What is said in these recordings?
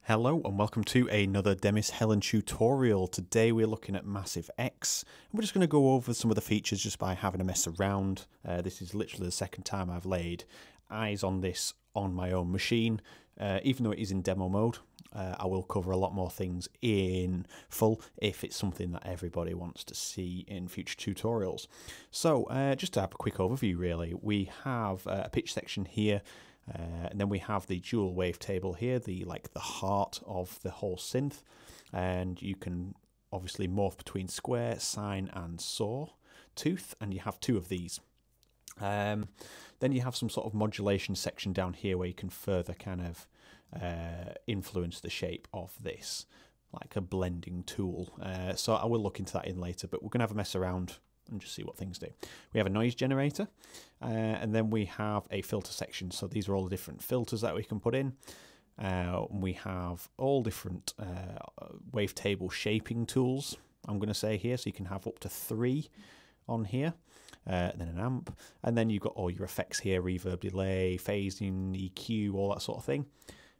Hello and welcome to another Demis Hellen tutorial. Today we're looking at Massive X. We're just going to go over some of the features just by having a mess around. This is literally the second time I've laid eyes on this on my own machine. Even though it is in demo mode, I will cover a lot more things in full if it's something that everybody wants to see in future tutorials. So just to have a quick overview really, we have a pitch section here. And then we have the dual wavetable here, the heart of the whole synth, and you can obviously morph between square, sine, and saw tooth, and you have two of these. Then you have some sort of modulation section down here where you can further kind of influence the shape of this, like a blending tool. So I will look into that in later, but we're going to have a mess around and just see what things do. We have a noise generator, and then we have a filter section. So these are all the different filters that we can put in. We have all different wavetable shaping tools, I'm going to say here, so you can have up to 3 on here. Then an amp, and then you've got all your effects here, reverb, delay, phasing, EQ, all that sort of thing.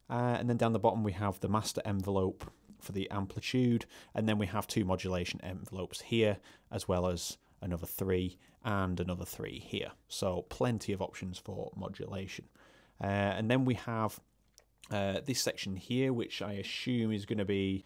And then down the bottom we have the master envelope for the amplitude, and then we have 2 modulation envelopes here, as well as another 3 and another 3 here. So plenty of options for modulation. And then we have this section here, which I assume is going to be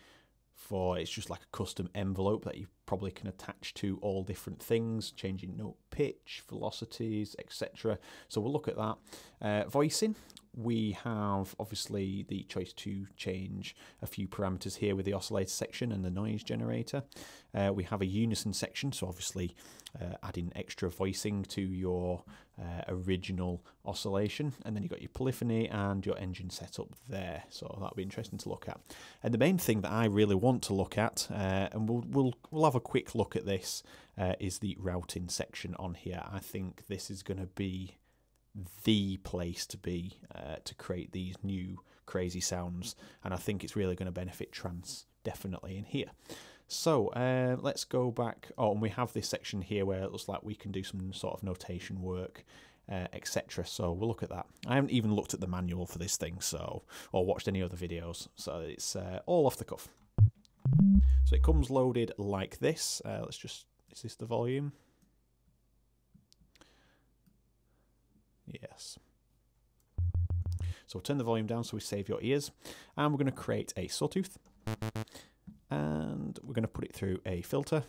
for, it's just like a custom envelope that you probably can attach to all different things, changing note pitch, velocities, etc. So we'll look at that. Voicing, we have obviously the choice to change a few parameters here with the oscillator section and the noise generator. We have a unison section, so obviously adding extra voicing to your original oscillation, and then you've got your polyphony and your engine setup there, so that'll be interesting to look at. And the main thing that I really want to look at, and we'll have a quick look at this, is the routing section on here. I think this is going to be the place to be to create these new crazy sounds, and I think it's really going to benefit trance definitely in here. So let's go back. Oh, and we have this section here where it looks like we can do some sort of notation work, etc. So we'll look at that. I haven't even looked at the manual for this thing, so, or watched any other videos, so it's all off the cuff. So it comes loaded like this. Let's just, is this the volume? Yes. So we'll turn the volume down so we save your ears, and we're going to create a sawtooth, and we're going to put it through a filter.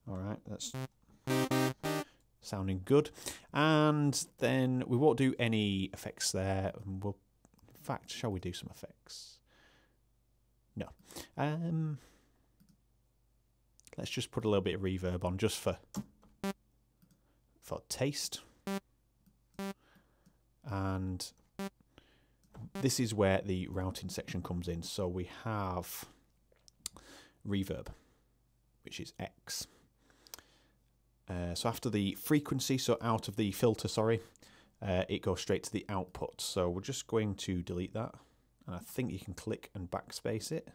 Alright, that's sounding good. And then we won't do any effects there. We'll, in fact, shall we do some effects? No. Let's just put a little bit of reverb on just for taste. And this is where the routing section comes in. So we have reverb, which is X. So after the frequency, so out of the filter, sorry, it goes straight to the output. So we're just going to delete that. And I think you can click and backspace it.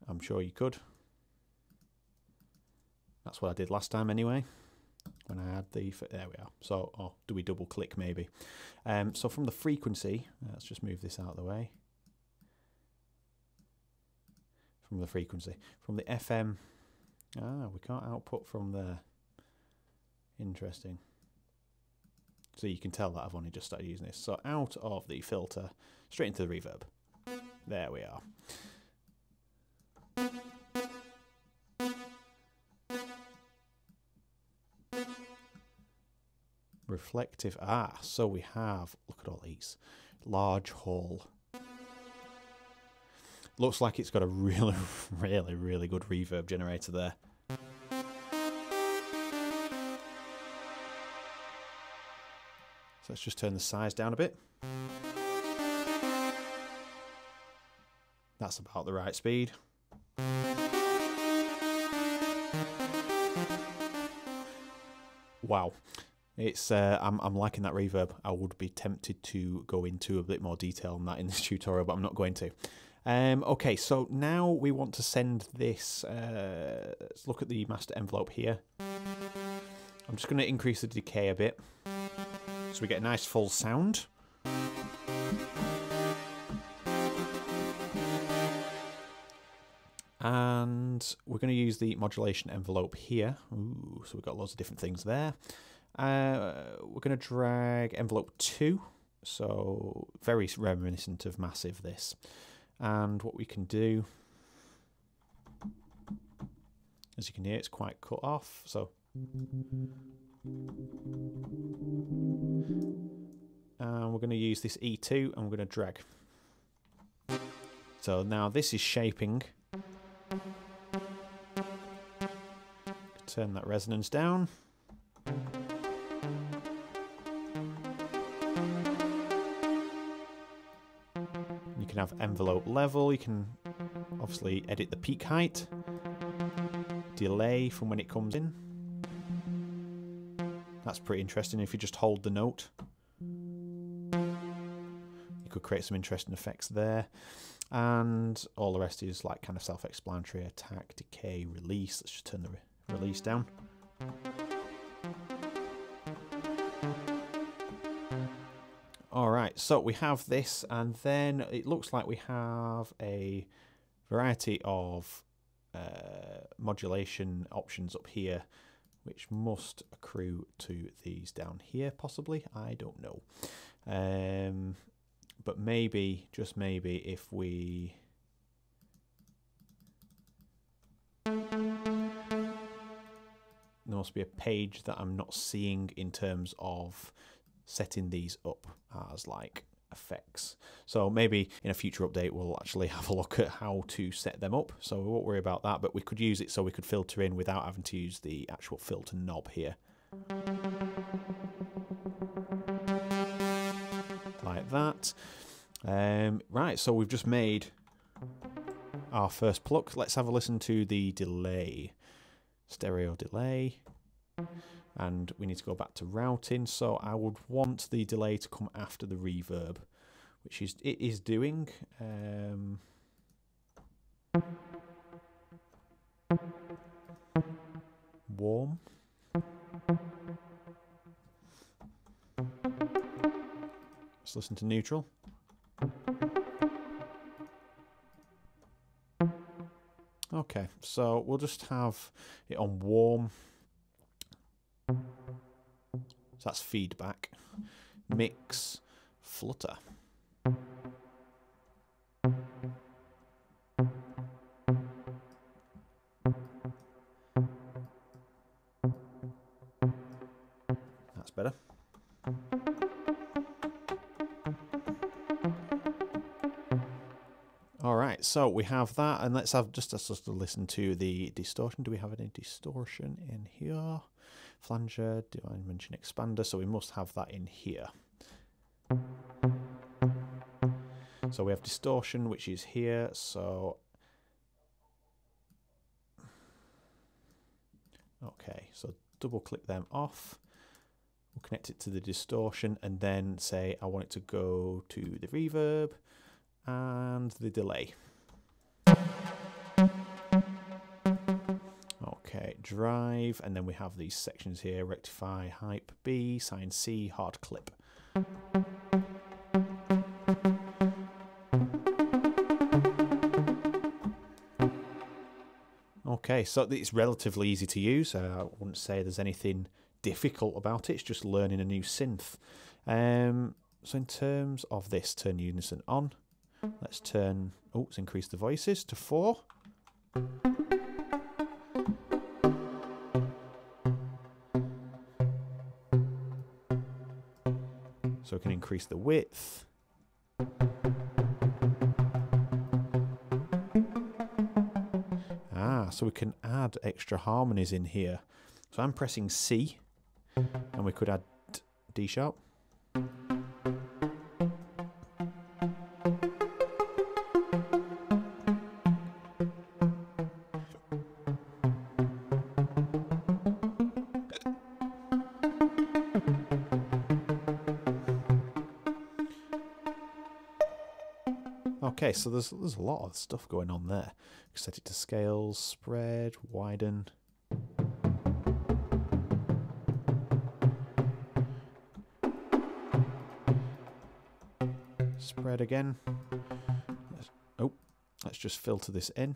I'm sure you could. That's what I did last time anyway, when I had the, there we are. So, oh, do we double click maybe? So from the frequency, let's just move this out of the way. From the frequency, from the FM, we can't output from there. Interesting. So you can tell that I've only just started using this. So out of the filter, straight into the reverb. There we are. Reflective, so we have, look at all these, large hall. Looks like it's got a really, really, really good reverb generator there. So let's just turn the size down a bit. That's about the right speed. Wow. It's I'm liking that reverb. I would be tempted to go into a bit more detail on that in this tutorial, but I'm not going to. Okay, so now we want to send this. Let's look at the master envelope here. I'm just going to increase the decay a bit so we get a nice full sound. And we're going to use the modulation envelope here. Ooh, so we've got loads of different things there. We're going to drag envelope 2. So very reminiscent of Massive, this. And what we can do, as you can hear, it's quite cut off. So and we're going to use this E2 and we're going to drag. So now this is shaping. Turn that resonance down. You can have envelope level. You can obviously edit the peak height, delay from when it comes in. That's pretty interesting if you just hold the note. You could create some interesting effects there. And all the rest is like kind of self-explanatory. Attack, decay, release. Let's just turn the release down. Alright, so we have this, and then it looks like we have a variety of modulation options up here, which must accrue to these down here, possibly. I don't know. But maybe, just maybe, if we... There must be a page that I'm not seeing in terms of setting these up as like effects. So maybe in a future update we'll actually have a look at how to set them up. So we won't worry about that, but we could use it so we could filter in without having to use the actual filter knob here. Like that. Right, so we've just made our first pluck. Let's have a listen to the delay. Stereo delay. And we need to go back to routing. So I would want the delay to come after the reverb, which it is doing. Warm. Let's listen to neutral. Okay, so we'll just have it on warm. So that's feedback. Mix, flutter. That's better. Alright, so we have that, and let's just listen to the distortion. Do we have any distortion in here? Flanger, do I mention expander? So we must have that in here. So we have distortion, which is here, so... Okay, so double click them off. We'll connect it to the distortion, and then say I want it to go to the reverb and the delay. Okay, drive, and then we have these sections here: rectify, hype B, sine C, hard clip. Okay, so it's relatively easy to use. I wouldn't say there's anything difficult about it. It's just learning a new synth. So in terms of this, turn unison on. Let's turn, let's increase the voices to 4. So we can increase the width. So we can add extra harmonies in here. So I'm pressing C, and we could add D sharp. Okay, so there's a lot of stuff going on there. Set it to scales, spread, widen. Spread again. Let's just filter this in.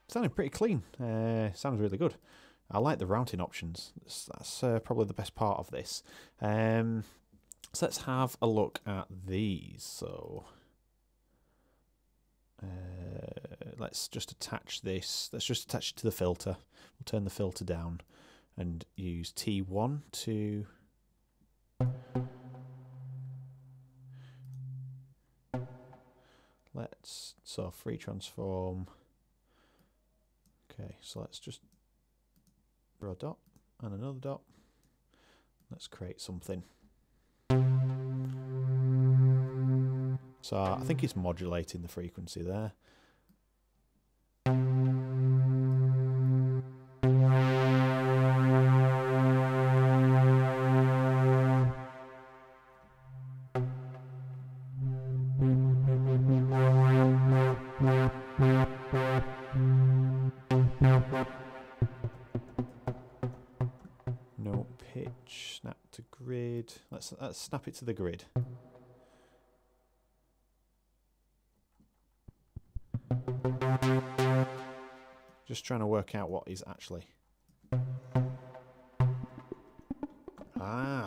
Sounding pretty clean. Sounds really good. I like the routing options. That's probably the best part of this. So let's have a look at these. So let's just attach this. Let's just attach it to the filter. We'll turn the filter down and use T1 to so free transform. Okay, so let's just draw a dot and another dot. Let's create something. So I think it's modulating the frequency there. No pitch, snap to grid. Let's snap it to the grid. Just trying to work out what is actually.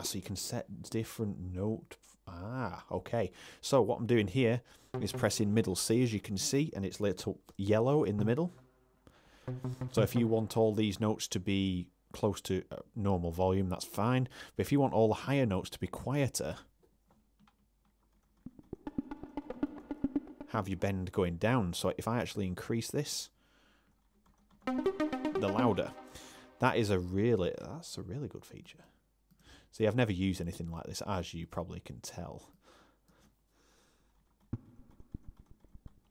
So you can set different note. Okay. So what I'm doing here is pressing middle C, as you can see, and it's lit up yellow in the middle. So if you want all these notes to be close to normal volume, that's fine. But if you want all the higher notes to be quieter, have your bend going down. So if I actually increase this, the louder. That's a really good feature. See, I've never used anything like this, as you probably can tell.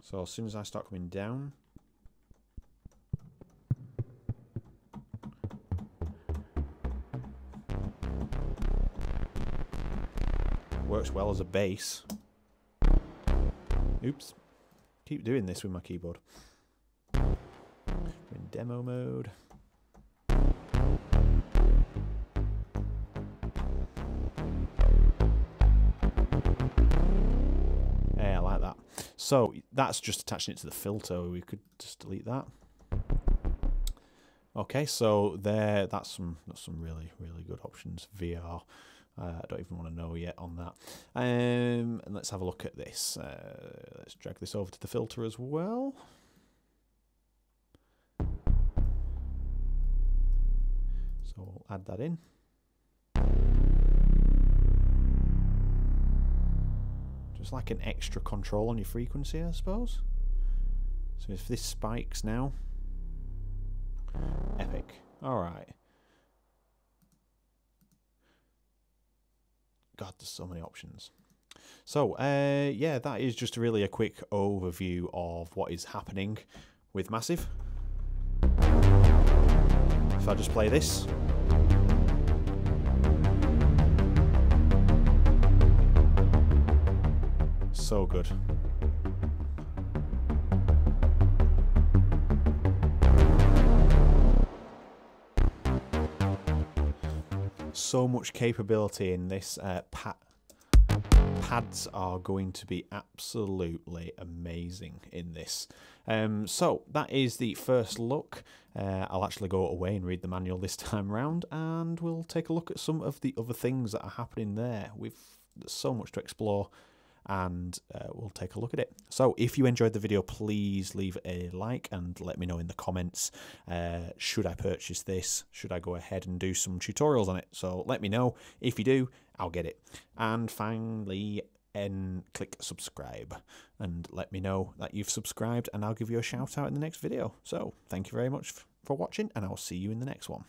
So as soon as I start coming down, works well as a bass. Oops. Keep doing this with my keyboard. We're in demo mode. Yeah, I like that. So that's just attaching it to the filter. We could just delete that. Okay, so that's some really good options. VR. I don't even want to know yet on that. And let's have a look at this. Let's drag this over to the filter as well. So we'll add that in. Just like an extra control on your frequency, I suppose. So if this spikes now, epic. All right. God, there's so many options. So, yeah, that is just really a quick overview of what is happening with Massive. If I just play this. So good. So much capability in this. Pads are going to be absolutely amazing in this. So that is the first look. I'll actually go away and read the manual this time round, and we'll take a look at some of the other things that are happening there. There's so much to explore, and we'll take a look at it. So if you enjoyed the video, please leave a like and let me know in the comments, should I purchase this? Should I go ahead and do some tutorials on it? So let me know. If you do, I'll get it. And finally, click subscribe and let me know that you've subscribed, and I'll give you a shout out in the next video. So thank you very much for watching, and I'll see you in the next one.